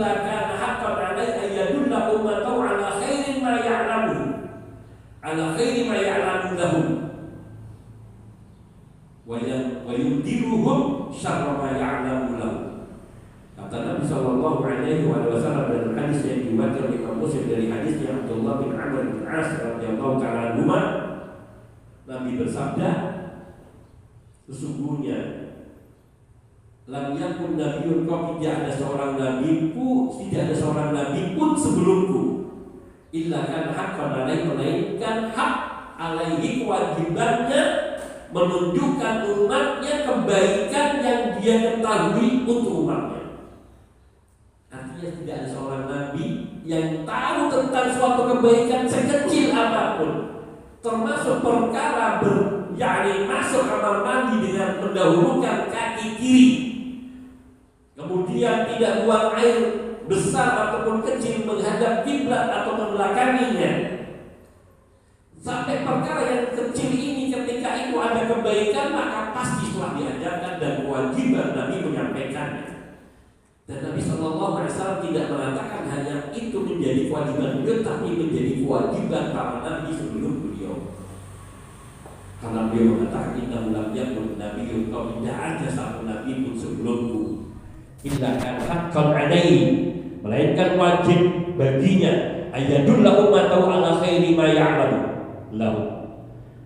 illa kana haqqan 'alaihi an yadulla ummatahu 'ala khairin ma ya'lamu lahum wa yundiruhum syarra ma ya'lamu lahum. Kata Nabi sallallahu alaihi wasallam dalam hadis yang diriwayatkan oleh Imam Muslim dari hadisnya Abdullah bin Amr bin As radhiyallahu ta'ala anhu, Nabi bersabda, sesungguhnya lam yakun nabiyyun qabli, tidak ada seorang nabi pun sebelumku, illa kan haqqan alaihi, melainkan hak alaihi, kewajibannya menunjukkan umatnya kebaikan yang dia ketahui untuk umatnya. Artinya tidak ada seorang nabi yang tahu tentang suatu kebaikan sekecil apapun, termasuk perkara masuk kamar mandi dengan mendahulukan kaki kiri, kemudian tidak buang air besar ataupun kecil menghadap kiblat atau membelakanginya, sampai perkara yang kecil ini ketika itu ada kebaikan maka pasti telah diajarkan dan kewajiban Nabi menyampaikannya. Dan Nabi SAW tidak mengatakan hanya itu menjadi kewajiban beliau, tapi menjadi kewajiban para nabi sebelum beliau. Karena beliau mengatakan inna lam yakun nabiyyun qabli, tidak ada satu nabi pun sebelumku, illa kan haqqan 'alaihi, melainkan wajib baginya ayadulla ummatahu 'ala khairi ma ya'lamu lahu,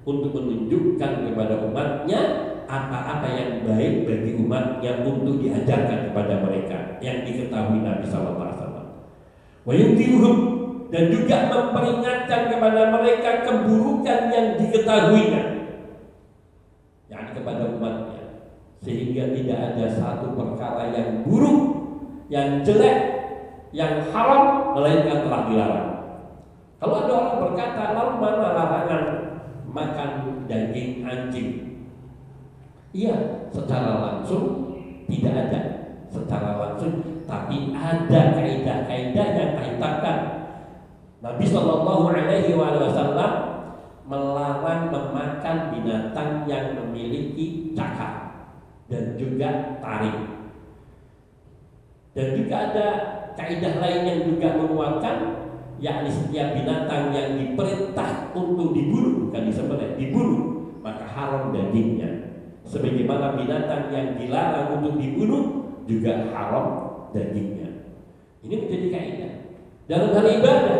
untuk menunjukkan kepada umatnya apa-apa yang baik bagi umatnya untuk diajarkan kepada mereka yang diketahui Nabi sallallahu alaihi wasallam. Wa yundiruhum, dan juga memperingatkan kepada mereka keburukan yang diketahuinya, yakni kepada umatnya, sehingga tidak ada satu perkara yang buruk, yang jelek, yang haram melainkan telah dilarang. Kalau ada orang berkata, lalu mana larangan makan daging anjing? Iya, secara langsung tidak ada secara langsung, tapi ada kaidah-kaidah yang kaitankan. Nabi Shallallahu Alaihi Wasallam melarang memakan binatang yang memiliki cakar dan juga taring. Dan juga ada kaidah lain yang juga menguatkan, yakni setiap binatang yang diperintah untuk dibunuh, bukan disembelih, dibunuh, maka haram dagingnya. Sebagaimana binatang yang dilarang untuk dibunuh juga haram dagingnya. Ini menjadi kaidah. Dalam hal ibadah,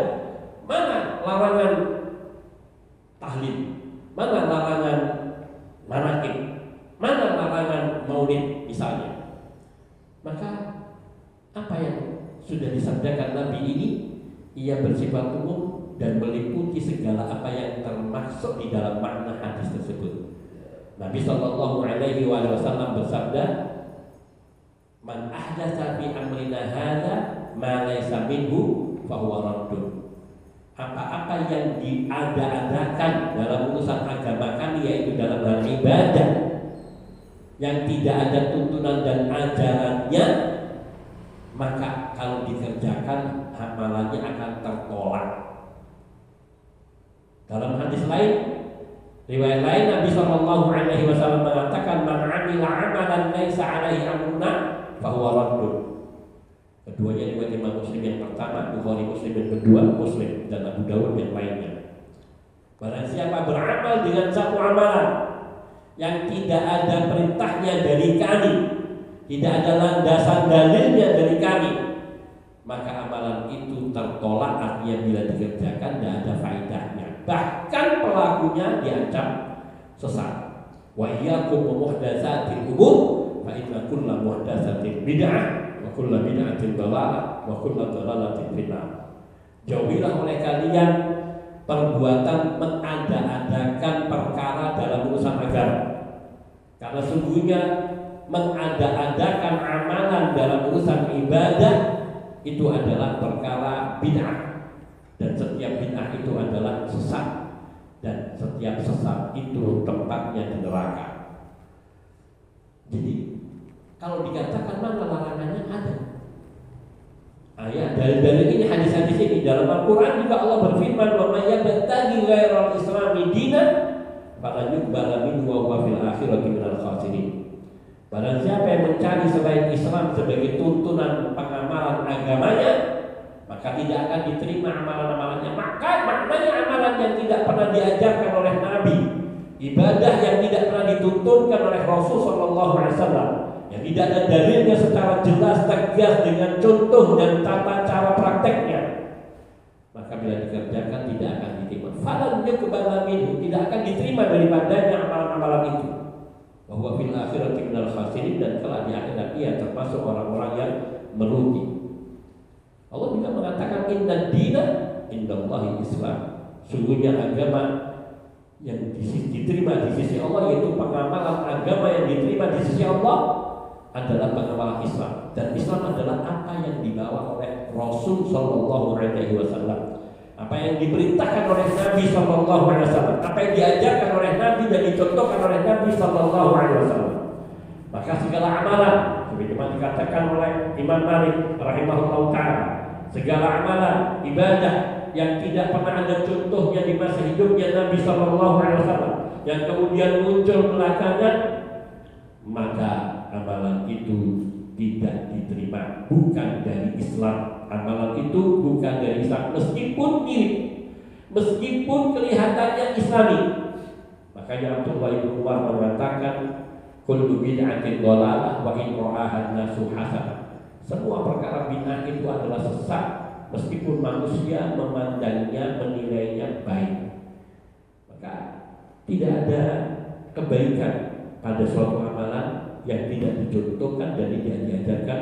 mana larangan tahlil, mana larangan manakib, mana larangan maulid misalnya, maka apa yang sudah disabdakan Nabi ini ia bersifat umum dan meliputi segala apa yang termasuk di dalam makna hadis tersebut. Nabi Shallallahu Alaihi Wasallam bersabda, "Man ahdatsa fi amrina hadza ma laysa minhu fahuwa raddun." Apa-apa yang diada-adakan dalam urusan agama kami, yaitu dalam hal ibadah, yang tidak ada tuntunan dan ajarannya, maka kalau dikerjakan amalannya akan tertolak. Dalam hadis lain, riwayat lain, Nabi Shallallahu Alaihi Wasallam mengatakan, "Man 'amila 'amalan laisa 'alaihi amruna fahuwa raddun." Keduanya riwayat Imam Muslim yang pertama, Bukhari Muslim yang kedua, Muslim dan Abu Dawud yang lainnya. Barang siapa beramal dengan satu amalan yang tidak ada perintahnya dari kami, tidak ada landasan dalilnya dari kami, maka amalan itu tertolak, artinya bila dikerjakan tidak ada faedahnya. Bahkan pelakunya diancam sesat. Wa iyyakum muhdatsatil umur fa inna kulla muhdatsatin bid'ah wa kulla bid'atin dhalalah wa kulla dhalalatin finnar. Jauhilah oleh kalian perbuatan mengada-adakan perkara dalam urusan agama, karena sungguhnya mengada-adakan amalan dalam urusan ibadah itu adalah perkara bid'ah, dan setiap bid'ah itu adalah sesat, dan setiap sesat itu tempatnya di neraka. Jadi kalau dikatakan mana larangannya, ada ayat dalil-dalil ini, hadis-hadis ini. Dalam Al-Quran juga Allah berfirman, "Wa may yabtaghi ghairal islami dinan falan yuqbala minhu wa huwa fil akhirati minal khasirin." Barang siapa yang mencari selain Islam sebagai tuntunan pengamalan agamanya, maka tidak akan diterima amalan-amalannya. Maka maknanya amalan yang tidak pernah diajarkan oleh Nabi, ibadah yang tidak pernah dituntunkan oleh Rasul Shallallahu Alaihi Wasallam, yang tidak ada dalilnya secara jelas tegas dengan contoh dan tata cara prakteknya, maka bila dikerjakan tidak akan diterima. Falan yuqbala minhu, tidak akan diterima daripadanya amalan-amalan itu. Bahwa fil akhirati minal khasirin, dan kelak di akhirat ia termasuk orang-orang yang merugi. Allah juga mengatakan inna dina indallahi Islam. Sungguhnya agama yang diterima di sisi Allah, yaitu pengamalan agama yang diterima di sisi Allah adalah pengamalan Islam. Dan Islam adalah apa yang dibawa oleh Rasul Sallallahu Alaihi Wasallam, apa yang diperintahkan oleh Nabi Sallallahu Alaihi Wasallam, apa yang diajarkan oleh Nabi dan dicontohkan oleh Nabi Sallallahu Alaihi Wasallam. Maka segala amalan, sebagaimana dikatakan oleh Imam Malik rahimahullah taala, segala amalan ibadah yang tidak pernah ada contohnya di masa hidupnya Nabi Sallallahu Alaihi Wasallam, yang kemudian muncul belakangan, maka amalan itu tidak diterima, bukan dari Islam. Amalan itu bukan dari Islam, meskipun mirip, meskipun kelihatannya Islami. Makanya Abdullah bin Umar mengatakan, kullu bid'atin dhalalah wa in ra'aha an-nasu hasanah. Semua perkara bid'ah itu adalah sesat, meskipun manusia memandangnya, menilainya baik. Maka tidak ada kebaikan pada suatu amalan yang tidak dicontohkan dan tidak diajarkan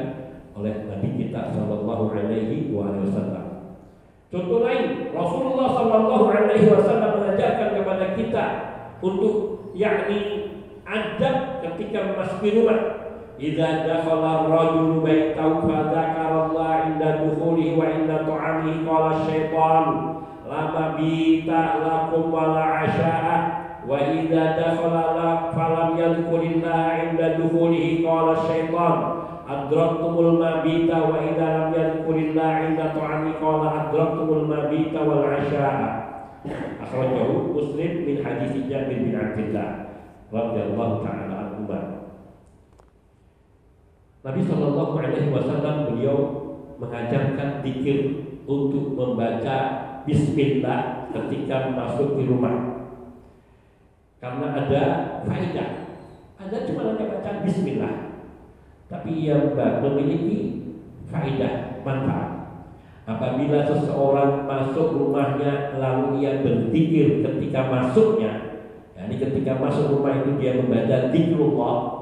oleh Nabi kita Sallallahu Alaihi Wasallam. Contoh lain, Rasulullah Sallallahu Alaihi Wasallam mengajarkan kepada kita untuk yakni adab ketika memasuki rumah. Idza dakhala ar-rajulu baitahu fa dzakara Allah 'inda dukhulihi wa 'inda ta'amihi qala syaitan la mabita lakum wa la 'asha'a wa idza dakhala falam yadhkurillah 'inda dukhulihi qala syaitan adraktumul mabita wa idza lam yadhkurillah 'inda ta'amihi qala adraktumul mabita wal 'asha'a. Akhrajahu Muslim min hadits Jabir bin Abdullah radhiyallahu ta'ala anhu. Nabi Sallallahu Alaihi Wasallam beliau mengajarkan zikir untuk membaca Bismillah ketika masuk di rumah, karena ada faedah. Ada cuma hanya baca Bismillah, tapi ia memiliki faedah, manfaat. Apabila seseorang masuk rumahnya lalu ia berzikir ketika masuknya, yakni ketika masuk rumah itu dia membaca zikrullah,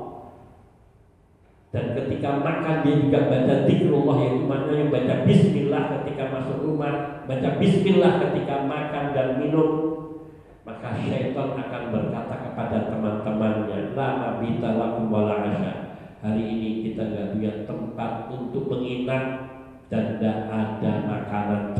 dan ketika makan dia juga baca zikrullah, yaitu maknanya yang baca bismillah ketika masuk rumah, baca bismillah ketika makan dan minum, maka syaitan akan berkata kepada teman-temannya, la mabita lakum wala asya, hari ini kita gak punya tempat untuk menginap dan tidak ada makanan